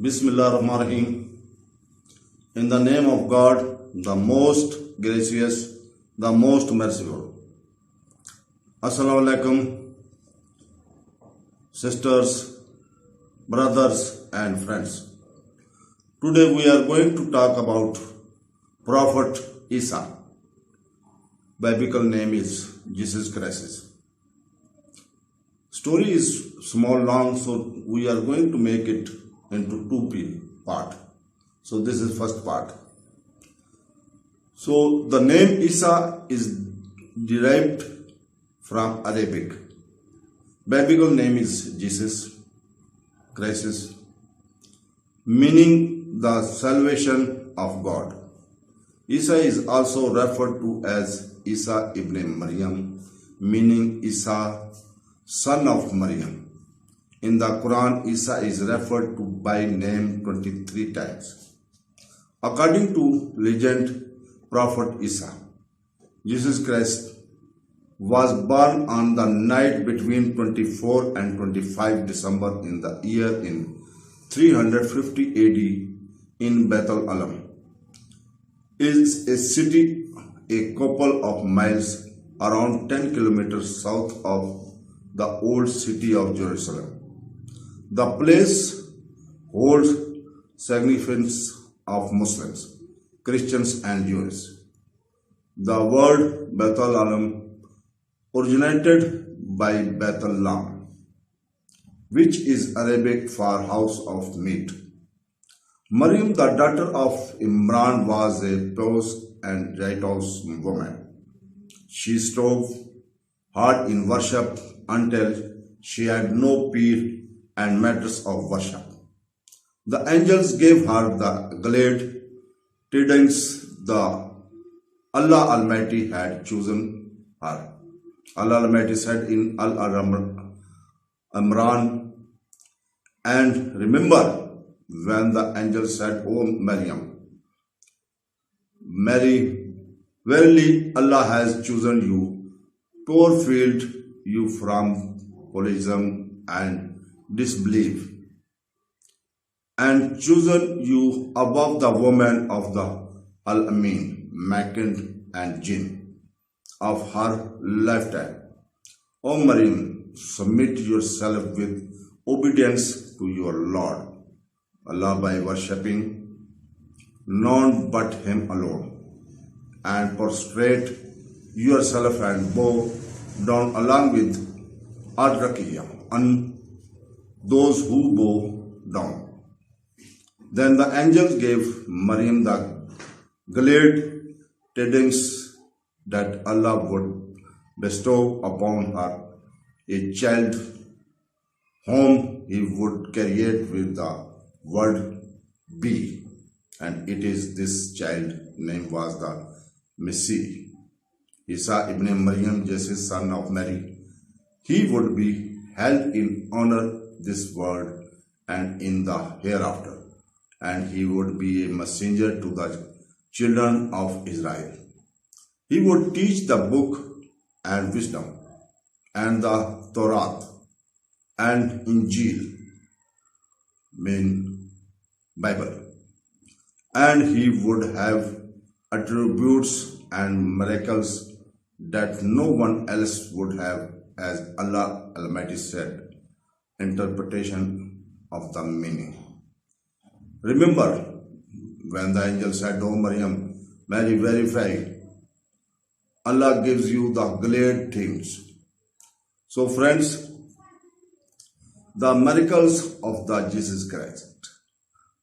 Bismillahirrahmanirrahim. In the name of God, the most gracious, the most merciful. Asslamoalaikum, sisters, brothers and friends. Today we are going to talk about Prophet Esa. Bibical name is Jesus Christ. Story is small, long, so we are going to make it into two part. So this is first part. So the name Isa is derived from Arabic. Biblical name is Jesus Christ, meaning the salvation of God. Isa is also referred to as Isa ibn Maryam, meaning Isa, son of Maryam. In the Quran, Isa is referred to by name 23 times. According to legend, Prophet Esa, Jesus Christ, was born on the night between 24 and 25 December in the year in 350 AD in Bayt Lahm. Is a city a couple of miles around 10 kilometers south of the old city of Jerusalem. The place holds significance of Muslims, Christians and Jews. The word Bayt Lahm originated by Bayt Lahm, which is Arabic for house of meat. Maryam, the daughter of Imran, was a pious and righteous woman. She strove hard in worship until she had no peer and matters of worship. The angels gave her the glad tidings the Allah Almighty had chosen her. Allah Almighty said in Aal Imran, and remember when the angel said, O Maryam, Mary, verily Allah has chosen you, purified you from polytheism and disbelief, and chosen you above the women of the Alamin, manhood and jinn of her lifetime. O Maryam, submit yourself with obedience to your Lord Allah by worshipping none but Him alone, and prostrate yourself and bow down along with Ar-Raki and those who bow down. Then the angels gave Maryam the glad tidings that Allah would bestow upon her a child whom He would create with the word be, and it is this child name was the Messiah, Isa ibn Maryam, Jesus son of Mary. He would be held in honor this world and in the hereafter, and he would be a messenger to the children of Israel. He would teach the book and wisdom and the Torah and Injil, mean Bible, and he would have attributes and miracles that no one else would have, as Allah Almighty said. Interpretation of the meaning. Remember when the angel said, O Maryam, Mary, verify, Allah gives you the glad things. So friends, the miracles of the Jesus Christ.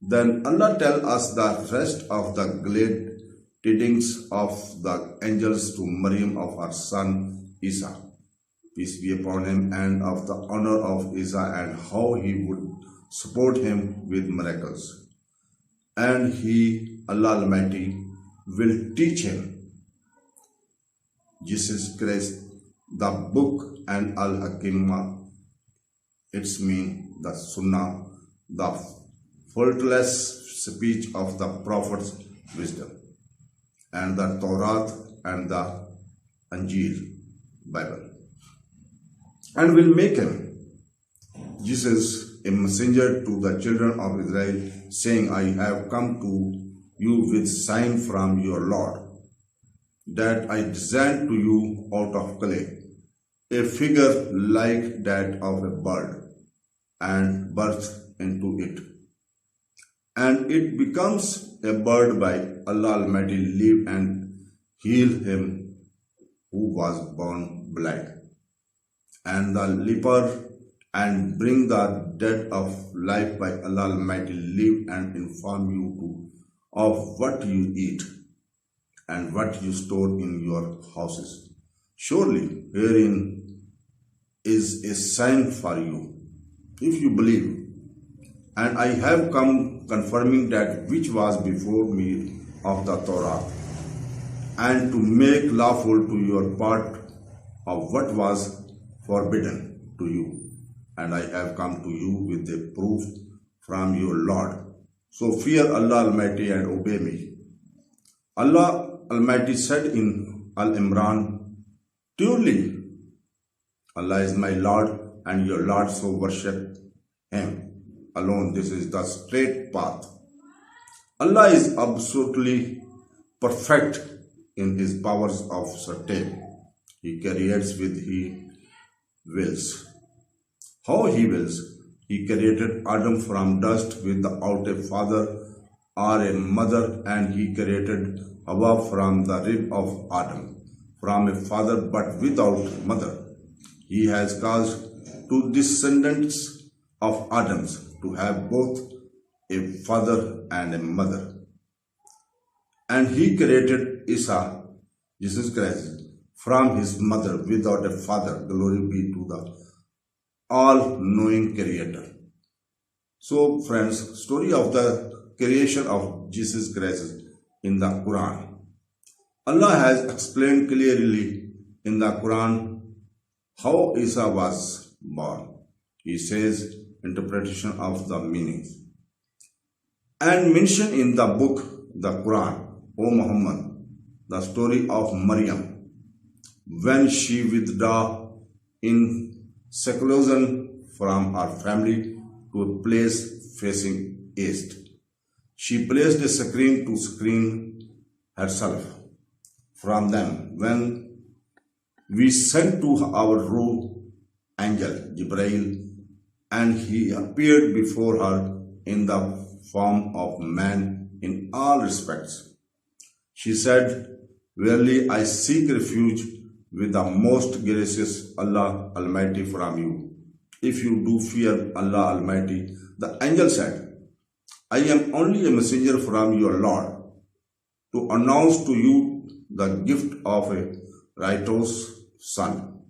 Then Allah tell us the rest of the glad tidings of the angels to Maryam of her son Isa, peace be upon him, and of the honor of Isa and how he would support him with miracles. And he, Allah Almighty, will teach him, Jesus Christ, the book and Al-Hakim, its mean the Sunnah, the faultless speech of the Prophet's wisdom, and the Torah and the Injil, Bible, and will make him, Jesus, a messenger to the children of Israel, saying, I have come to you with sign from your Lord, that I designed to you out of clay, a figure like that of a bird, and birth into it. And it becomes a bird by Allah Almighty live and heal him who was born blind, and the leper, and bring the dead of life by Allah Almighty live and inform you of what you eat and what you store in your houses. Surely herein is a sign for you, if you believe. And I have come confirming that which was before me of the Torah, and to make lawful to your part of what was forbidden to you. And I have come to you with a proof from your Lord. So fear Allah Almighty and obey me. Allah Almighty said in Aal Imran, truly Allah is my Lord and your Lord, so worship Him alone. This is the straight path. Allah is absolutely perfect in His powers of certain. He creates with He wills. How He wills. He created Adam from dust without a father or a mother, and He created Hawa from the rib of Adam, from a father but without mother. He has caused two descendants of Adams to have both a father and a mother. And He created Esa, Jesus Christ, from his mother without a father. Glory be to the all-knowing Creator. So friends, story of the creation of Jesus Christ in the Quran. Allah has explained clearly in the Quran how Isa was born. He says, interpretation of the meanings. And mention in the book, the Quran, O Muhammad, the story of Maryam, when she withdrew in seclusion from her family to a place facing east. She placed a screen to screen herself from them. When we sent to our room angel Jibreel, and he appeared before her in the form of man in all respects. She said, verily I seek refuge with the most gracious Allah Almighty from you, if you do fear Allah Almighty. The angel said, I am only a messenger from your Lord to announce to you the gift of a righteous son.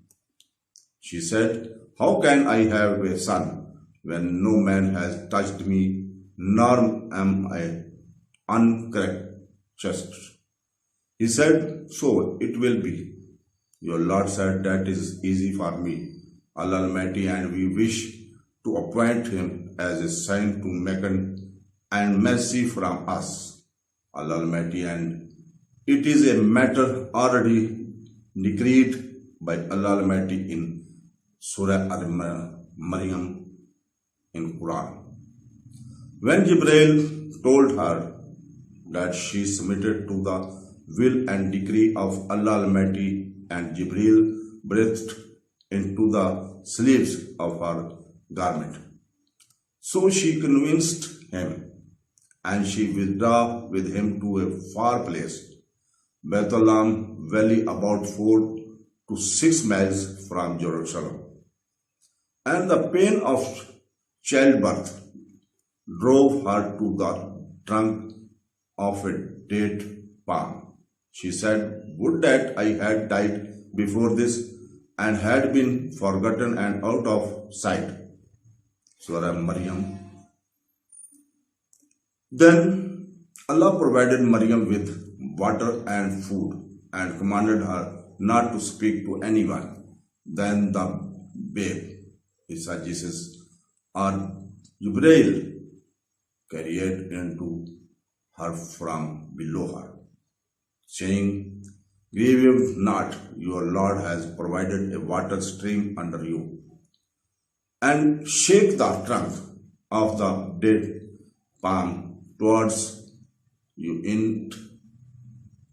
She said, how can I have a son when no man has touched me, nor am I uncracked chest? He said, so it will be. Your Lord said, that is easy for me, Allah Almighty, and we wish to appoint him as a sign to Meccan and mercy from us, Allah Almighty, and it is a matter already decreed by Allah Almighty in Surah Maryam in Quran. When Jibreel told her that she submitted to the will and decree of Allah Almighty, and Jibreel breathed into the sleeves of her garment. So she convinced him, and she withdrew with him to a far place, Bayt Lahm valley, about 4 to 6 miles from Jerusalem. And the pain of childbirth drove her to the trunk of a date palm. She said, would that I had died before this and had been forgotten and out of sight. Surah Maryam. Then Allah provided Maryam with water and food and commanded her not to speak to anyone. Then the babe, Isa Jesus, or Jibreel, carried into her from below her, saying, grieve not, your Lord has provided a water stream under you. And shake the trunk of the dead palm towards you, it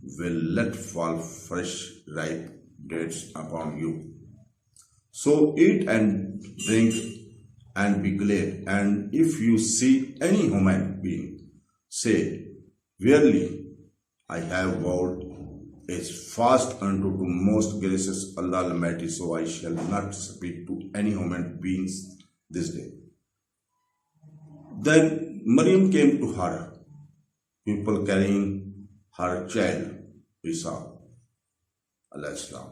will let fall fresh ripe dates upon you. So eat and drink and be glad. And if you see any human being, say, Verily, I have vowed a fast unto the most gracious Allah Almighty, so I shall not speak to any human beings this day. Then Maryam came to her, people carrying her child, Isa Islam.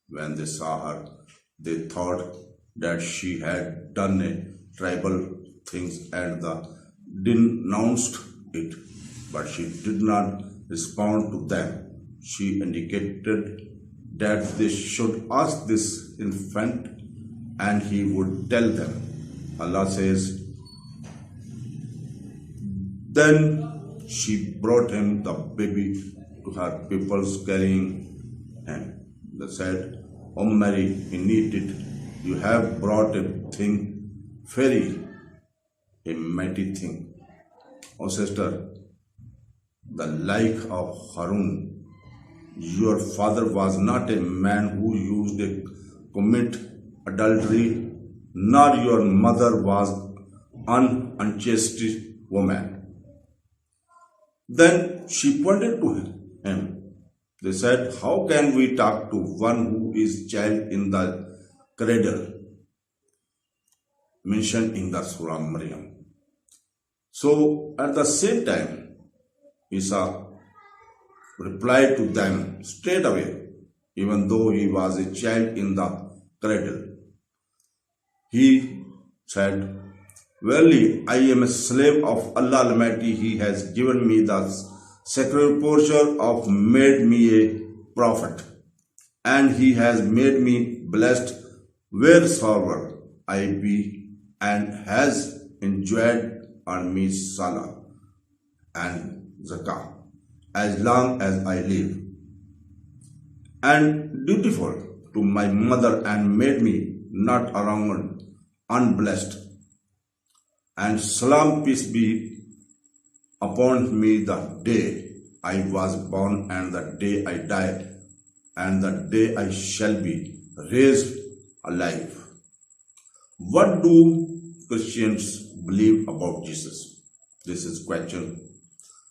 When they saw her, they thought that she had done a tribal things and denounced it, but she did not respond to them. She indicated that they should ask this infant and he would tell them. Allah says, then she brought him the baby to her peoples carrying him. They said, O Mary, indeed you have brought a thing very a mighty thing. O sister, the like of Harun, your father was not a man who used to commit adultery, nor your mother was an unchaste woman. Then she pointed to him. They said, how can we talk to one who is child in the cradle mentioned in the Surah Maryam? So at the same time, Isa replied to them straight away, even though he was a child in the cradle. He said, Verily, I am a slave of Allah Almighty. He has given me the sacred portion of made me a prophet, and He has made me blessed wheresoever I be, and has enjoined on me Salah and Zakah as long as I live, and dutiful to my mother, and made me not around unblessed. And salam, peace be upon me, the day I was born, and the day I died, and the day I shall be raised alive. What do Christians believe about Jesus? This is question.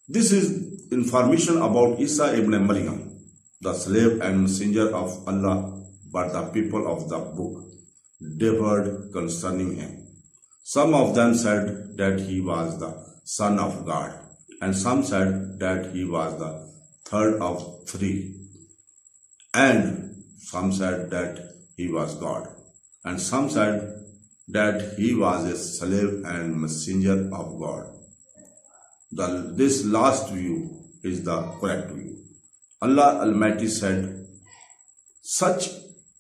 This is information about Isa ibn Maryam, the slave and messenger of Allah, but the people of the book differed concerning him. Some of them said that he was the Son of God, and some said that he was the third of three, and some said that he was God, and some said that he was a slave and messenger of God. This last view is the correct view. Allah Almighty said, such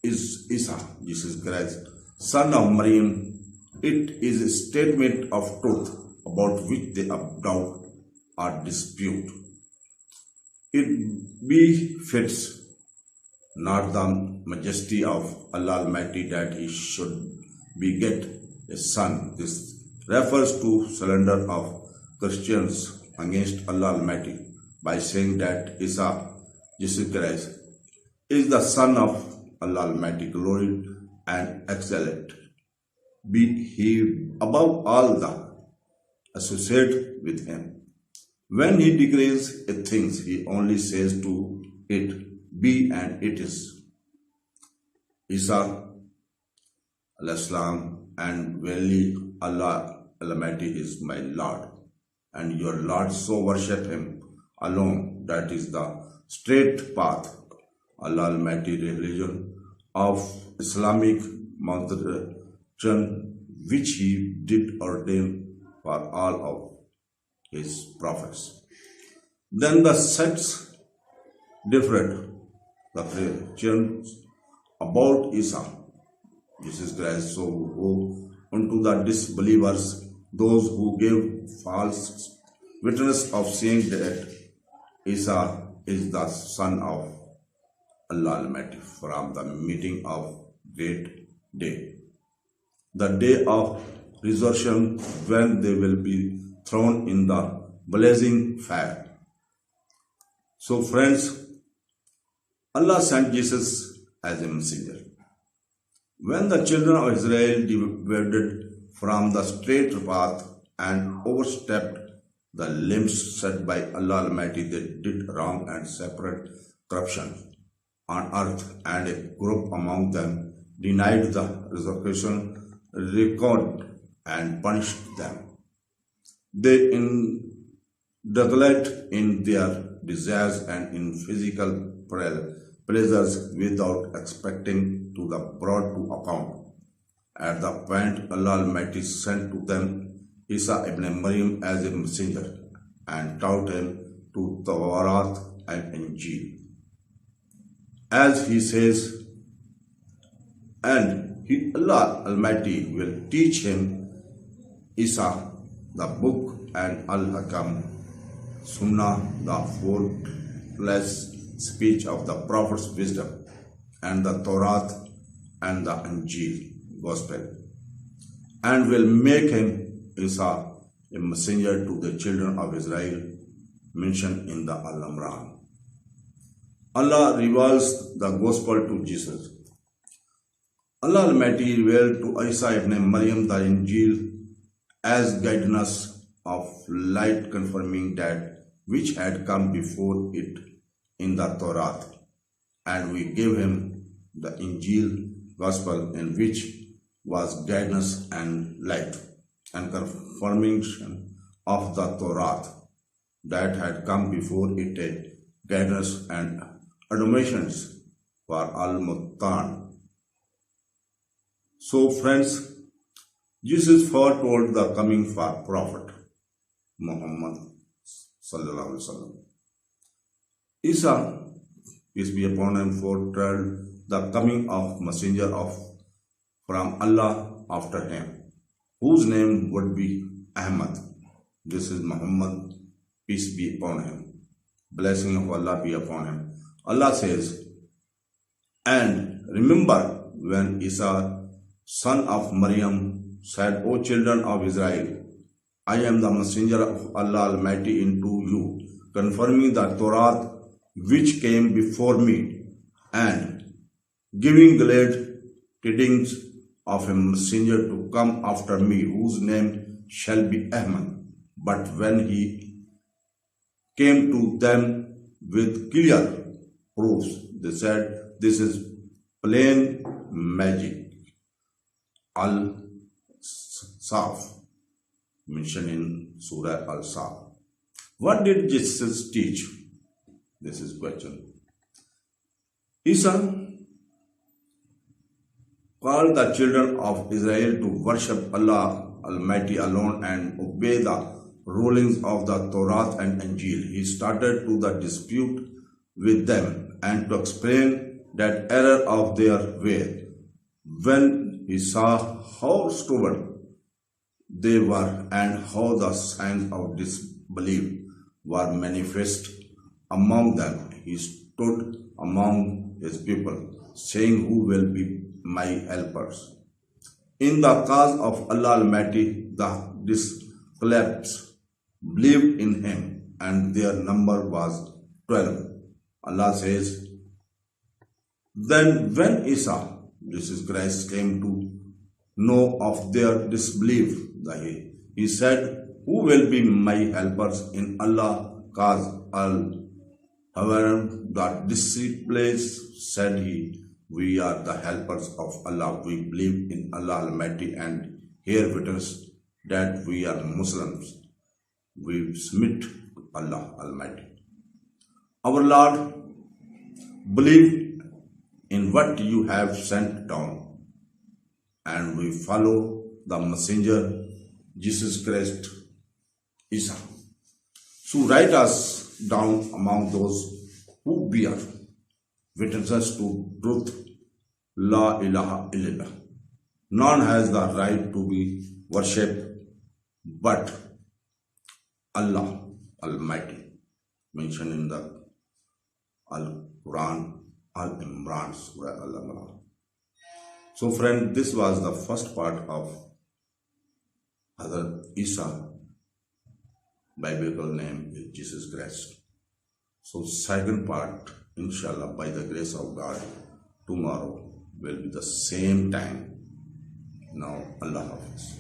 is Isa, Jesus Christ, son of Maryam. It is a statement of truth about which they doubt or dispute. It befits not the majesty of Allah Almighty that He should beget a son. This refers to slander of Christians against Allah Almighty by saying that Isa, Jesus Christ, is the Son of Allah Almighty, glory and excellent. Be He above all the associate with Him. When He decrees a thing, He only says to it, be, and it is. Isa Islam, and verily Allah Almighty is my Lord, and your Lord, so worship Him alone. That is the straight path. Allah Almighty religion of Islamic doctrine, which He did ordain for all of His prophets. Then the sects differed. The Christians about Isa, Jesus Christ, so go unto the disbelievers, those who gave false witness of saying that Isa is the Son of Allah Almighty, from the meeting of great day, the day of resurrection when they will be thrown in the blazing fire. So friends, Allah sent Jesus as a messenger. When the children of Israel deviated from the straight path and overstepped the limits set by Allah Almighty, they did wrong and separate corruption on earth, and a group among them denied the resurrection record and punished them. They indulged in their desires and in physical pleasures without expecting to be brought to account. At the point, Allah Almighty sent to them Isa ibn Maryam as a messenger and taught him to Tawrat and Injil. As he says, and Allah Almighty will teach him Isa, the book, and Al-Hakam, Sunnah, the faultless speech of the Prophet's wisdom, and the Torah and the Injil, Gospel, and will make him Isa a messenger to the children of Israel, mentioned in the Aal Imran. Allah reveals the Gospel to Jesus. Allah Almighty revealed to Isa ibn Maryam the Injil as guidance of light, confirming that which had come before it in the Torah, and we gave him the Injil Gospel, in which was guidance and light and confirmation of the Torah that had come before it, a guidance and admonitions for al-Muttan. So friends, Jesus foretold the coming for Prophet Muhammad sallallahu alaihi wasallam. Isa, peace be upon him, foretold the coming of messenger from Allah after him, whose name would be Ahmad. This is Muhammad, peace be upon him. Blessing of Allah be upon him. Allah says, and remember when Isa, son of Maryam, said, O children of Israel, I am the messenger of Allah Almighty into you, confirming the Torah which came before me, and giving glad tidings of a messenger to come after me, whose name shall be Ahmad. But when he came to them with clear proofs, they said, this is plain magic. Al-Saf, mentioned in Surah Al-Saf. What did Jesus teach? This is question. Isa called the children of Israel to worship Allah Almighty alone and obey the rulings of the Torah and Injil. He started to the dispute with them and to explain that error of their way. When he saw how stubborn they were and how the signs of disbelief were manifest among them, he stood among his people, saying, who will be my helpers? In the cause of Allah Almighty, the disbelievers believed in him, and their number was 12. Allah says, then when Isa, this is Christ, came to know of their disbelief, he said, who will be my helpers in Allah's cause? However, the disciples said we are the helpers of Allah. We believe in Allah Almighty and hear witness that we are Muslims. We submit to Allah Almighty. Our Lord, believe in what you have sent down, and we follow the messenger Jesus Christ, Isa. So write us down among those who bear witnesses to truth. La ilaha illallah. None has the right to be worshipped but Allah Almighty, mentioned in the Al-Quran, Aal Imran, Surah Al-Imran. So friend, this was the first part of Hazrat Isa, Bibical name is Jesus Christ. So second part, inshallah, by the grace of God, tomorrow will be the same time. Now, Allah Hafiz.